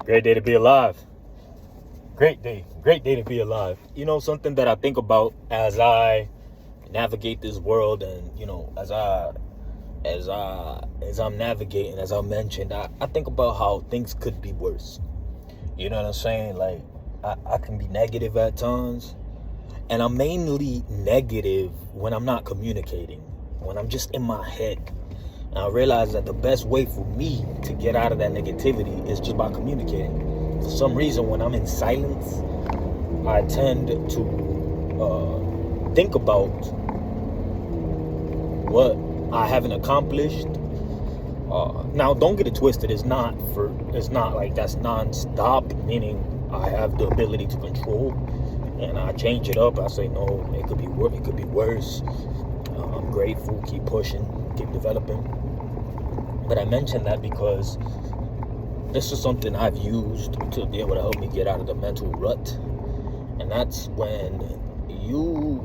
Great day to be alive. Great day. Great day to be alive. Something that I think about as I navigate this world, and as I'm navigating, as I mentioned, I think about how things could be worse. You know what I'm saying? Like I can be negative at times, and I'm mainly negative when I'm not communicating, when I'm just in my head. And I realize that the best way for me to get out of that negativity is just by communicating. For some reason, when I'm in silence, I tend to think about what I haven't accomplished. Now, don't get it twisted. It's not like that's non-stop, meaning I have the ability to control, and I change it up. I say no, it could be worse. I'm grateful. Keep pushing. Keep developing. But I mentioned that because this is something I've used to be able to help me get out of the mental rut. And that's when you,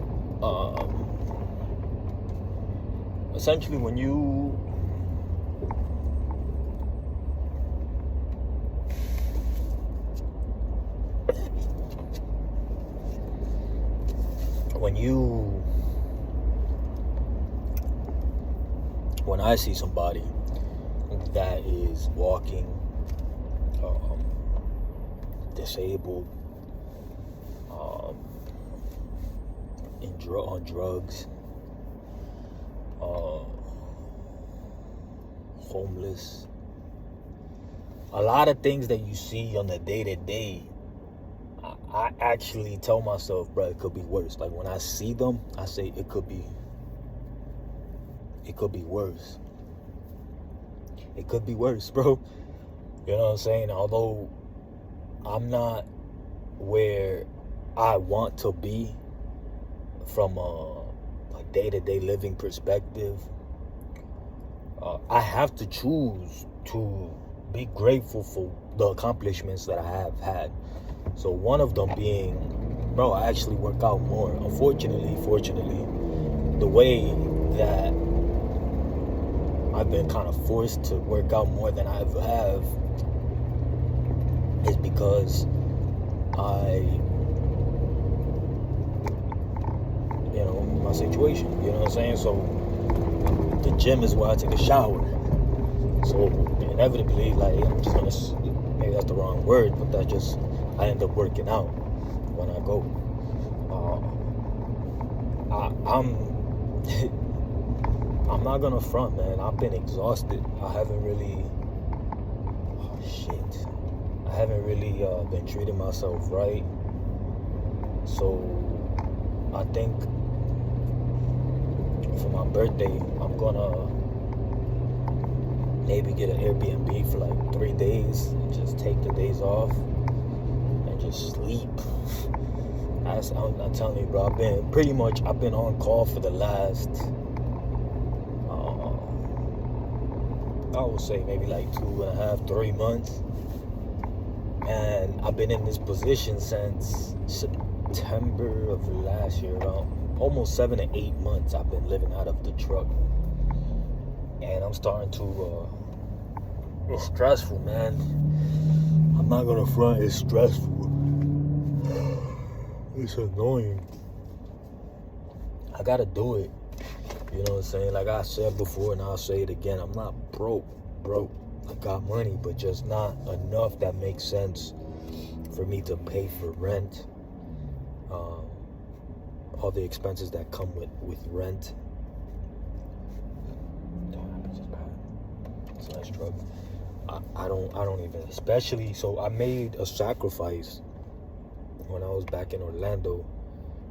essentially when you when I see somebody that is walking disabled, on drugs, homeless, a lot of things that you see on the day-to-day, I actually tell myself, bro, it could be worse. Like when I see them, I say it could be worse. It could be worse, bro. You know what I'm saying? Although I'm not where I want to be from a day-to-day living perspective, I have to choose to be grateful for the accomplishments that I have had. So one of them being, bro, I actually work out more. Fortunately, the way that I've been kind of forced to work out more than I ever have is because my situation, you know what I'm saying? So the gym is where I take a shower. So inevitably, like, I'm just gonna, maybe that's the wrong word, but I end up working out when I go. I'm not gonna front, man. I've been exhausted. I haven't really been treating myself right. So I think for my birthday, I'm gonna maybe get an Airbnb for like 3 days and just take the days off and just sleep. I'm not telling you, bro. I've been on call for the last, I would say maybe like 2.5, 3 months. And I've been in this position since September of last year, around almost 7 to 8 months. I've been living out of the truck, and I'm starting to. It's stressful, man. I'm not gonna front. It's stressful. It's annoying. I gotta do it. You know what I'm saying? Like I said before, and I'll say it again. I'm not broke. I got money, but just not enough that makes sense for me to pay for rent, all the expenses that come with rent. It's a nice truck. I don't even, especially, so I made a sacrifice when I was back in Orlando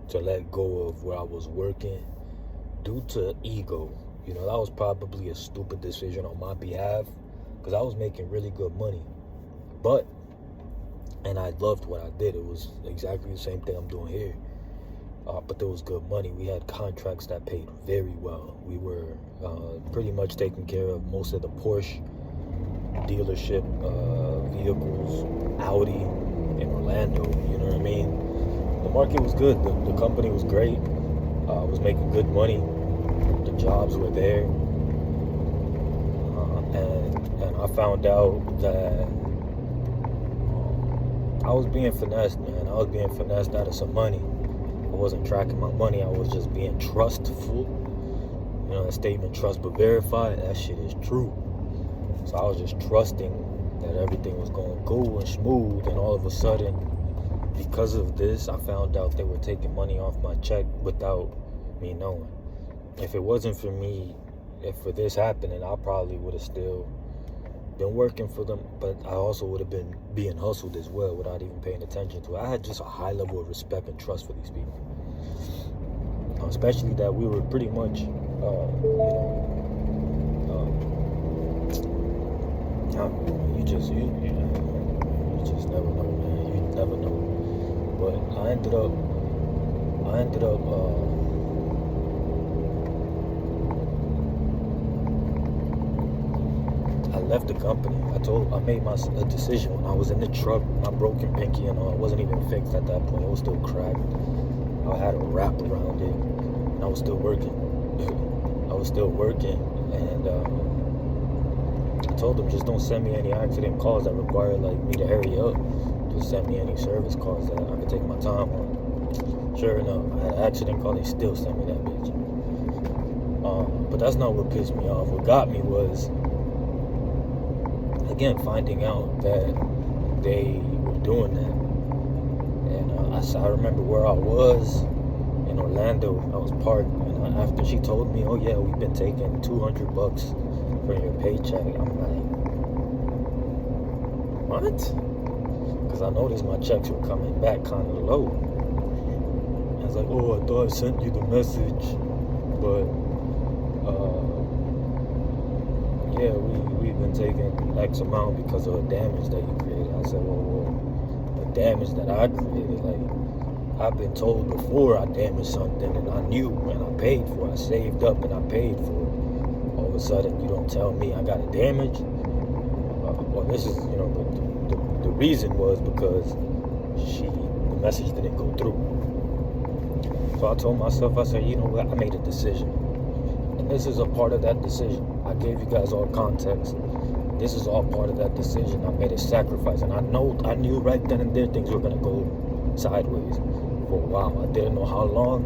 to let go of where I was working due to ego. That was probably a stupid decision on my behalf because I was making really good money. And I loved what I did. It was exactly the same thing I'm doing here. But there was good money. We had contracts that paid very well. We were pretty much taking care of most of the Porsche dealership vehicles, Audi in Orlando. You know what I mean? The market was good. The company was great. I was making good money. The jobs were there. And I found out that I was being finessed, man. I was being finessed out of some money. I wasn't tracking my money. I was just being trustful. You know, that statement, trust but verify, that shit is true. So I was just trusting that everything was going cool and smooth, and all of a sudden, because of this, I found out they were taking money off my check without me knowing. If it wasn't for me, if for this happening, I probably would have still been working for them, but I also would have been being hustled as well without even paying attention to it. I had just a high level of respect and trust for these people, especially that we were pretty much, you just never know, man. You never know. But I ended up I left the company. I made a decision when I was in the truck, my broken pinky and all. It wasn't even fixed at that point. It was still cracked. I had a wrap around it, and I was still working. And I told them, just don't send me any accident calls that require like me to hurry up. Just send me any service calls that I can take my time on. Sure enough, I had an accident call. They still sent me that bitch. But that's not what pissed me off. What got me was, again, finding out that they were doing that. And I remember where I was in Orlando. I was parked, and after she told me, oh yeah, we've been taking $200 from your paycheck, I'm like, what? Because I noticed my checks were coming back kind of low. I was like, oh, I thought I sent you the message, but yeah, we've been taking X amount because of the damage that you created. I said, well, the damage that I created, like, I've been told before I damaged something, and I knew, and I paid for it. I saved up and I paid for it. All of a sudden, you don't tell me I got a damage. Well, this is, you know, the reason was because the message didn't go through. So I told myself, I said, you know what, I made a decision. And this is a part of that decision. I gave you guys all context. This is all part of that decision. I made a sacrifice, and I knew right then and there things were gonna go sideways for a while. I didn't know how long,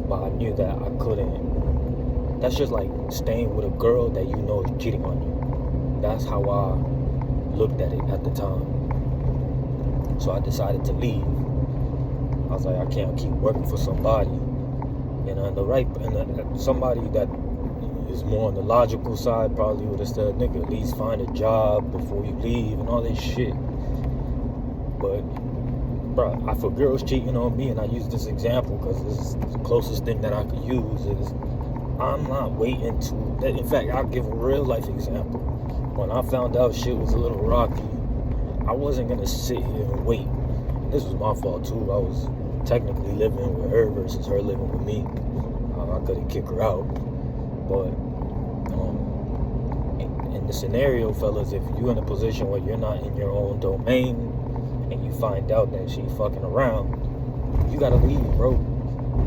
but I knew that I couldn't. That's just like staying with a girl that you know is cheating on you. That's how I looked at it at the time. So I decided to leave. I was like, I can't keep working for somebody, you know, and somebody that is more on the logical side probably would have said, nigga, at least find a job before you leave and all this shit. But, bro, for girls cheating on me, and I use this example because this is the closest thing that I could use, is I'm not waiting to, in fact, I'll give a real life example. When I found out shit was a little rocky, I wasn't going to sit here and wait. And this was my fault too. I was technically living with her versus her living with me. I couldn't kick her out. But in the scenario, fellas, if you're in a position where you're not in your own domain and you find out that she's fucking around, you gotta leave, bro.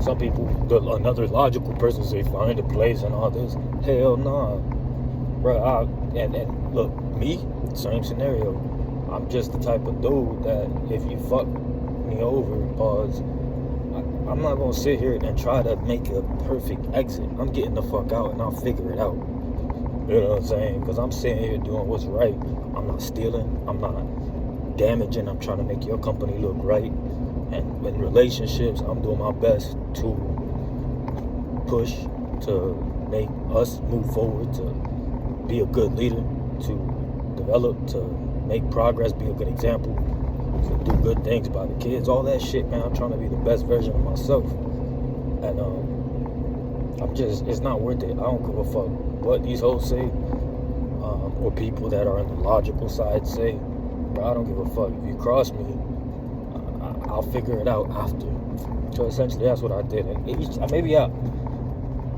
Some people, another logical person say find a place and all this. Hell nah, bro. And look, me, same scenario. I'm just the type of dude that if you fuck me over, pause, I'm not gonna sit here and try to make a perfect exit. I'm getting the fuck out and I'll figure it out. You know what I'm saying? Because I'm sitting here doing what's right. I'm not stealing. I'm not damaging. I'm trying to make your company look right. And in relationships, I'm doing my best to push, to make us move forward, to be a good leader, to develop, to make progress, be a good example, to do good things by the kids, all that shit, man. I'm trying to be the best version of myself. And it's not worth it. I don't give a fuck what these hoes say, or people that are on the logical side say. Bro, I don't give a fuck. If you cross me, I'll figure it out after. So essentially, that's what I did. And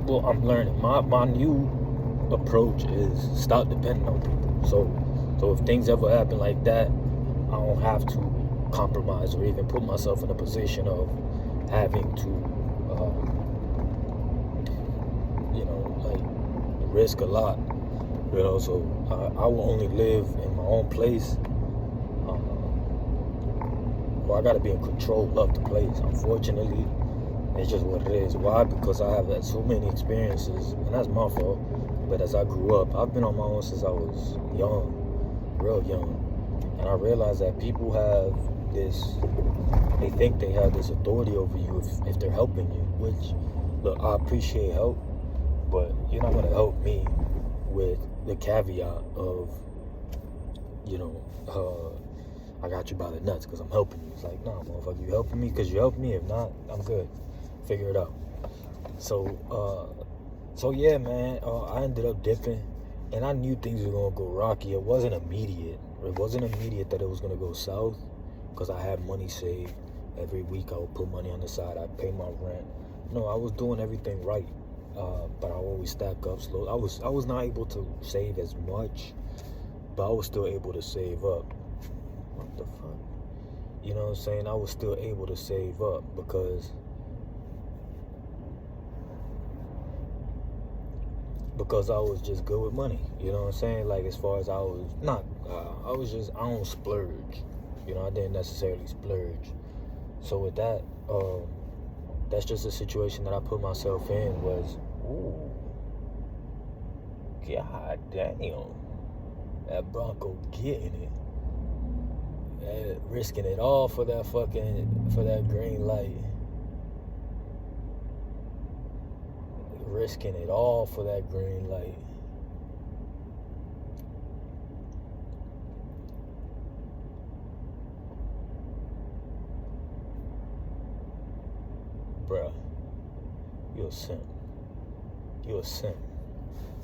I'm learning. My new approach is stop depending on people. So if things ever happen like that, I don't have to compromise or even put myself in a position of having to, risk a lot. So I will only live in my own place or I gotta be in control of the place. Unfortunately, it's just what it is. Why? Because I have had so many experiences, and that's my fault. But as I grew up, I've been on my own since I was young, real young. And I realized that people have this, they think they have this authority over you if they're helping you, which, look, I appreciate help, but you're not going to help me with the caveat of, I got you by the nuts because I'm helping you. It's like, nah, motherfucker, you helping me because you helping me. If not, I'm good. Figure it out. So yeah, man, I ended up dipping, and I knew things were going to go rocky. It wasn't immediate. It wasn't immediate that it was going to go south, because I had money saved. Every week I would put money on the side. I'd pay my rent. No, I was doing everything right, but I always stack up slow. I was not able to save as much, but I was still able to save up. What the fuck? You know what I'm saying? I was still able to save up because I was just good with money. You know what I'm saying? Like, as far as I don't splurge. I didn't necessarily splurge. So with that, that's just a situation that I put myself in was, ooh, god damn, that Bronco getting it. Risking it all for that green light. Risking it all for that green light. Bruh, you a simp. You a simp.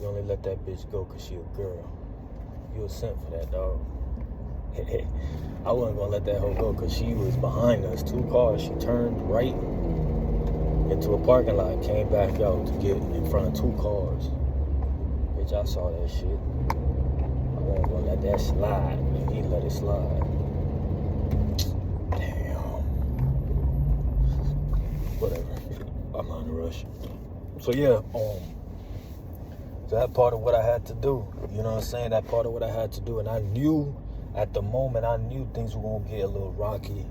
You only let that bitch go because she a girl. You a simp for that, dog. I wasn't gonna let that hoe go because she was behind us. 2 cars. She turned right into a parking lot, came back out to get in front of 2 cars. Bitch, I saw that shit. I wasn't gonna let that slide, and he let it slide. Damn. Whatever. I'm not in a rush. So yeah, that part of what I had to do. You know what I'm saying? That part of what I had to do, and I knew. At the moment, I knew things were going to get a little rocky,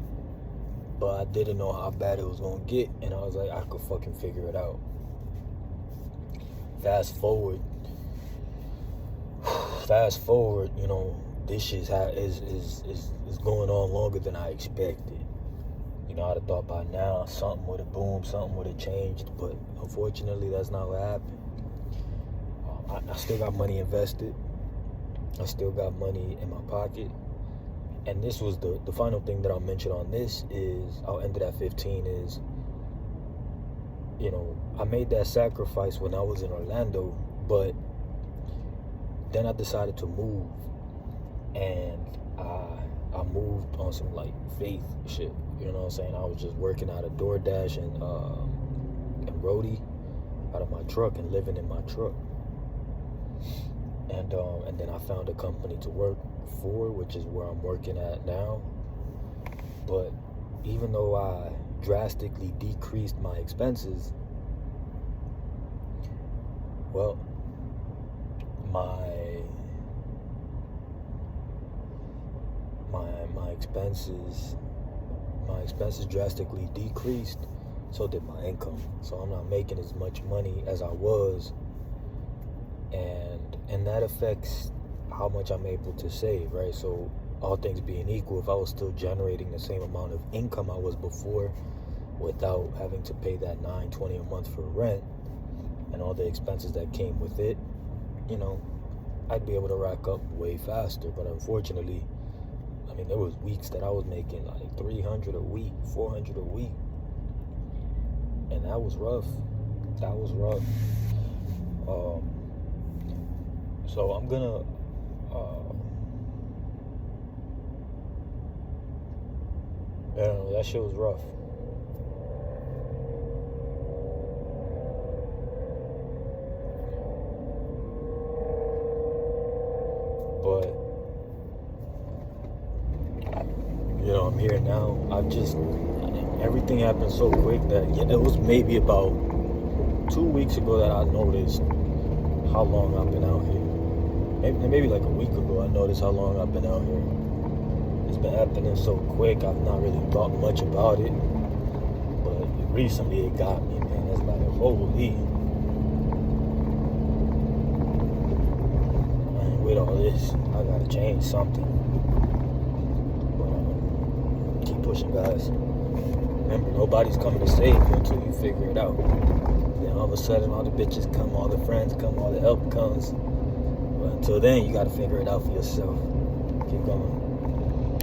but I didn't know how bad it was going to get, and I was like, I could fucking figure it out. Fast forward, this shit is going on longer than I expected. I'd have thought by now something would have boomed, something would have changed, but unfortunately, that's not what happened. I still got money invested. I still got money in my pocket. And this was the final thing that I'll mention on this is, I'll end it at 15, is, I made that sacrifice when I was in Orlando, but then I decided to move. And I moved on some, like, faith shit. You know what I'm saying? I was just working out of DoorDash and Roadie out of my truck and living in my truck. And then I found a company to work for, which is where I'm working at now. But even though I drastically decreased my expenses, well, my expenses drastically decreased, so did my income. So I'm not making as much money as I was, and that affects how much I'm able to save, right? So all things being equal, if I was still generating the same amount of income I was before without having to pay that $920 a month for rent and all the expenses that came with it, I'd be able to rack up way faster. But unfortunately, there was weeks that I was making like $300 a week, $400 a week, and that was rough. So I'm gonna that shit was rough. But I'm here now. Everything happened so quick that it was maybe about 2 weeks ago that I noticed how long I've been out here. Maybe like a week ago I noticed how long I've been out here. it's been happening so quick. I've not really thought much about it. But recently it got me, man. It's like, holy. Man, with all this, I gotta change something. But keep pushing, guys. Remember, nobody's coming to save you until you figure it out. Then all of a sudden, all the bitches come, all the friends come, all the help comes. But until then, you gotta figure it out for yourself. Keep going.